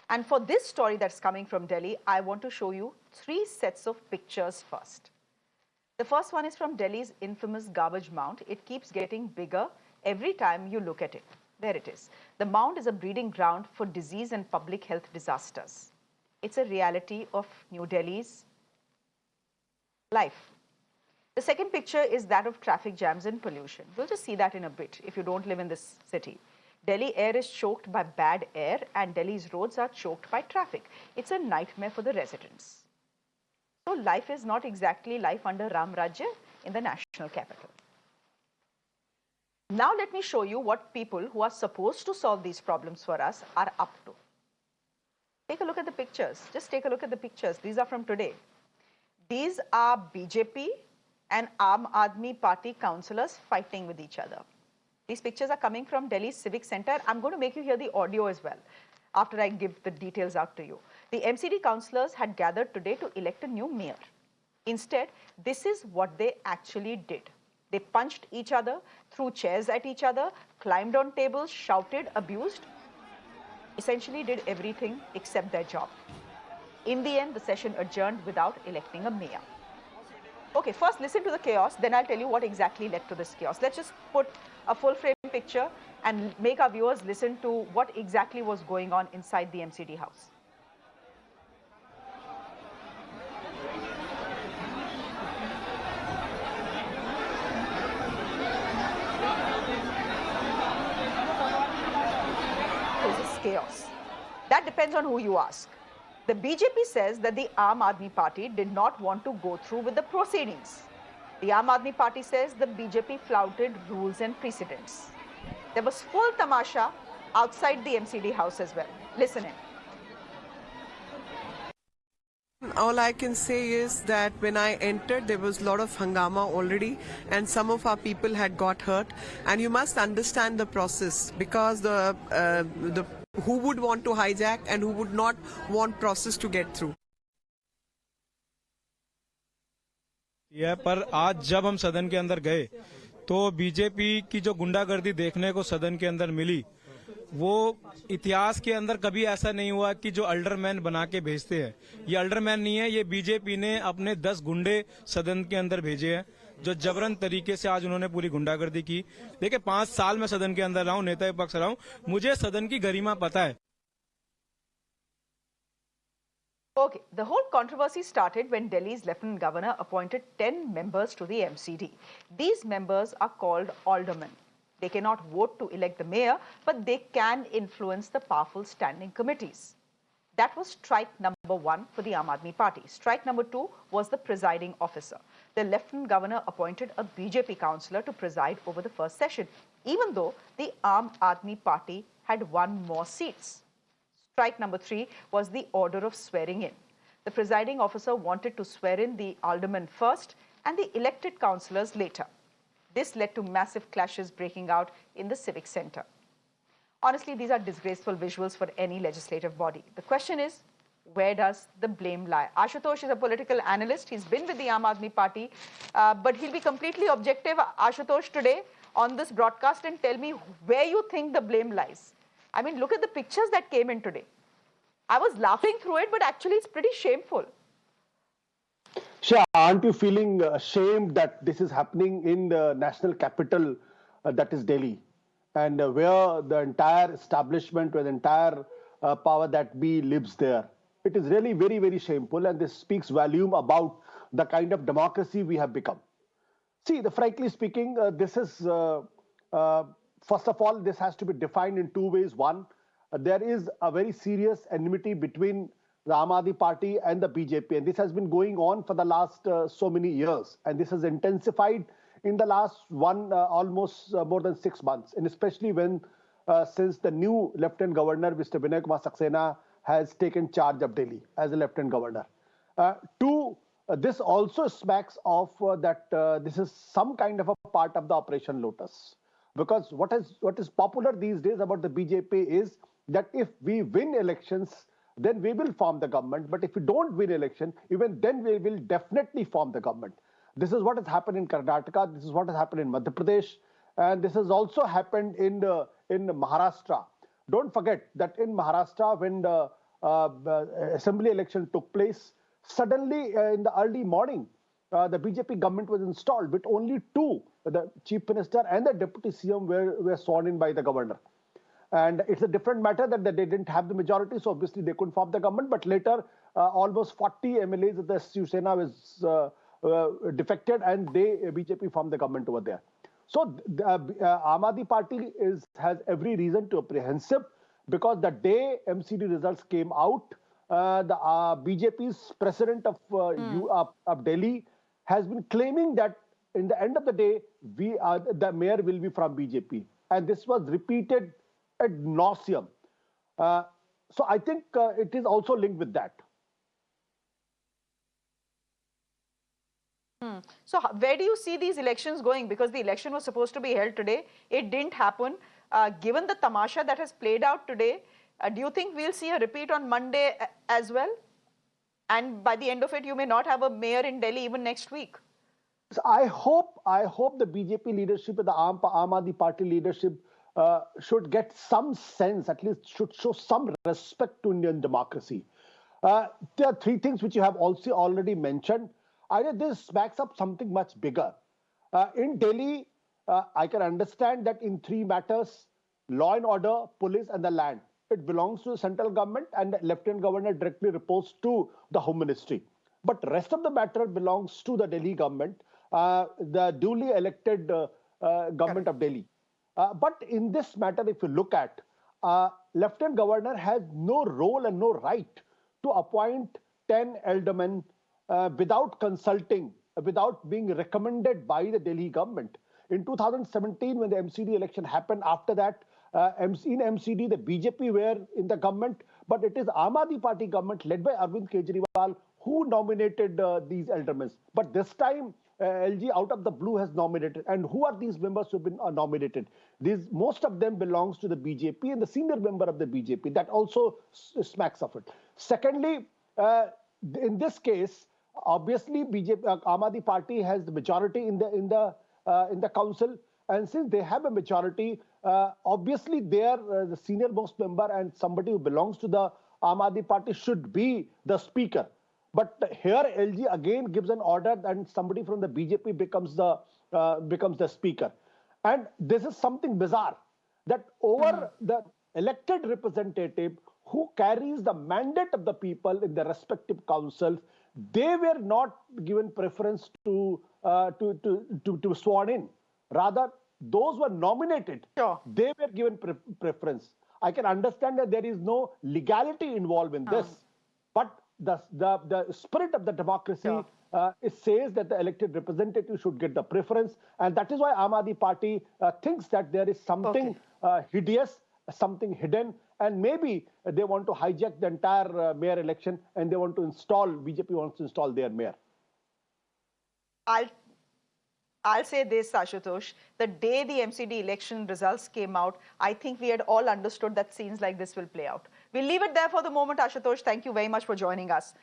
And for this story that's coming from Delhi, I want to show you 3 sets of pictures first. The first one is from Delhi's infamous garbage mound. It keeps getting bigger every time you look at it. There it is. The mound is a breeding ground for disease and public health disasters. It's a reality of New Delhi's life. The second picture is that of traffic jams and pollution. We'll just see that in a bit if you don't live in this city. Delhi air is choked by bad air and Delhi's roads are choked by traffic. It's a nightmare for the residents. So life is not exactly life under Ram Rajya in the national capital. Now let me show you what people who are supposed to solve these problems for us are up to. Take a look at the pictures. Just take a look at the pictures. These are from today. These are BJP and Aam Aadmi Party councillors fighting with each other. These pictures are coming from Delhi's Civic Center. I'm going to make you hear the audio as well after I give the details out to you. The MCD councillors had gathered today to elect a new mayor. Instead, this is what they actually did. They punched each other, threw chairs at each other, climbed on tables, shouted, abused, essentially did everything except their job. In the end, the session adjourned without electing a mayor. Okay, first listen to the chaos, then I'll tell you what exactly led to this chaos. Let's just put a full frame picture and make our viewers listen to what exactly was going on inside the MCD house. This is chaos. That depends on who you ask. The BJP says that the Aam Aadmi Party did not want to go through with the proceedings. The Aam Aadmi Party says the BJP flouted rules and precedents. There was full tamasha outside the MCD house as well. Listen in. All I can say is that when I entered, there was a lot of hangama already, and some of our people had got hurt. And you must understand the process, because who would want to hijack and who would not want process to get through. पर आज जब हम सदन के अंदर गए तो BJP की जो गुंडागर्दी देखने को सदन के अंदर मिली, वो इतिहास के अंदर कभी ऐसा नहीं हुआ कि जो अल्डरमैन बना के भेजते हैं। ये अल्डरमैन नहीं है, ये बीजेपी ने अपने 10 गुंडे सदन के अंदर भेजे हैं, जो जबरन तरीके से आज उन्होंने पूरी गुंडागर्दी की। देखिए, 5 साल में सदन के अंदर रहा हूं, नेता विपक्ष रहा हूं, मुझे सदन की गरिमा पता है। Okay, the whole controversy started when Delhi's Lieutenant Governor appointed 10 members to the MCD. These members are called aldermen. They cannot vote to elect the mayor, but they can influence the powerful standing committees. That was strike number 1 for the Aam Aadmi Party. Strike number 2 was the presiding officer. The Lieutenant Governor appointed a BJP councillor to preside over the first session, even though the Aam Aadmi Party had won more seats. Strike number 3 was the order of swearing in. The presiding officer wanted to swear in the aldermen first and the elected councillors later. This led to massive clashes breaking out in the Civic Center. Honestly, these are disgraceful visuals for any legislative body. The question is, where does the blame lie? Ashutosh is a political analyst. He's been with the Aam Aadmi Party, but he'll be completely objective, Ashutosh, today on this broadcast and tell me where you think the blame lies. I mean, look at the pictures that came in today. I was laughing through it, but actually it's pretty shameful. Shreya, aren't you feeling ashamed that this is happening in the national capital, that is Delhi, and where the entire establishment, where the entire power that be lives there? It is really very, very shameful, and this speaks volume about the kind of democracy we have become. See, frankly speaking, this is, first of all, this has to be defined in 2 ways. One, there is a very serious enmity between the Aam Aadmi Party and the BJP, and this has been going on for the last so many years, and this has intensified in the last almost more than 6 months, and especially when since the new Lieutenant Governor, Mr. Vinay Kumar Saxena, has taken charge of Delhi as a Lieutenant Governor. Two, this also smacks of that this is some kind of a part of the Operation Lotus, because what is popular these days about the BJP is that if we win elections, then we will form the government. But if we don't win election, even then we will definitely form the government. This is what has happened in Karnataka. This is what has happened in Madhya Pradesh. And this has also happened in Maharashtra. Don't forget that in Maharashtra, when assembly election took place, suddenly in the early morning, the BJP government was installed with only two, the chief minister and the deputy CM were sworn in by the governor. And it's a different matter that they didn't have the majority, so obviously they couldn't form the government. But later, almost 40 MLAs of the Shiv Sena was defected, and BJP formed the government over there. So Aam Aadmi Party has every reason to apprehensive, because the day MCD results came out, the BJP's president of Delhi has been claiming that in the end of the day, the mayor will be from BJP, and this was repeated ad nauseum. So I think it is also linked with that. So where do you see these elections going? Because the election was supposed to be held today. It didn't happen. Given the tamasha that has played out today, do you think we'll see a repeat on Monday as well? And by the end of it, you may not have a mayor in Delhi even next week. So I hope the BJP leadership and the Aam Aadmi Party leadership should get some sense, at least should show some respect to Indian democracy. There are three things which you have also already mentioned. Either this backs up something much bigger. In Delhi, I can understand that in three matters: law and order, police, and the land. It belongs to the central government, and the Lieutenant Governor directly reports to the Home Ministry. But the rest of the matter belongs to the Delhi government, the duly elected government of Delhi. But in this matter, if you look at, Lieutenant Governor has no role and no right to appoint 10 aldermen without consulting, without being recommended by the Delhi government. In 2017, when the MCD election happened, after that, in MCD, the BJP were in the government, but it is Aam Aadmi Party government led by Arvind Kejriwal who nominated these aldermen. But this time, LG out of the blue has nominated. And who are these members who have been nominated? Most of them belongs to the BJP and the senior member of the BJP. That also smacks of it. Secondly, in this case, obviously, Aam Aadmi Party has the majority in the council, and since they have a majority, obviously the senior most member and somebody who belongs to the Aam Aadmi Party should be the speaker. But here LG again gives an order, and somebody from the BJP becomes the speaker, and this is something bizarre, that over the elected representative who carries the mandate of the people in the respective councils, they were not given preference to sworn in. Rather, those were nominated. Sure. They were given preference. I can understand that there is no legality involved in this, but the spirit of the democracy it says that the elected representative should get the preference, and that is why Aam Aadmi Party thinks that there is something hideous, something hidden, and maybe they want to hijack the entire mayor election, and BJP wants to install their mayor. I'll say this, Ashutosh, the day the MCD election results came out, I think we had all understood that scenes like this will play out. We'll leave it there for the moment, Ashutosh. Thank you very much for joining us.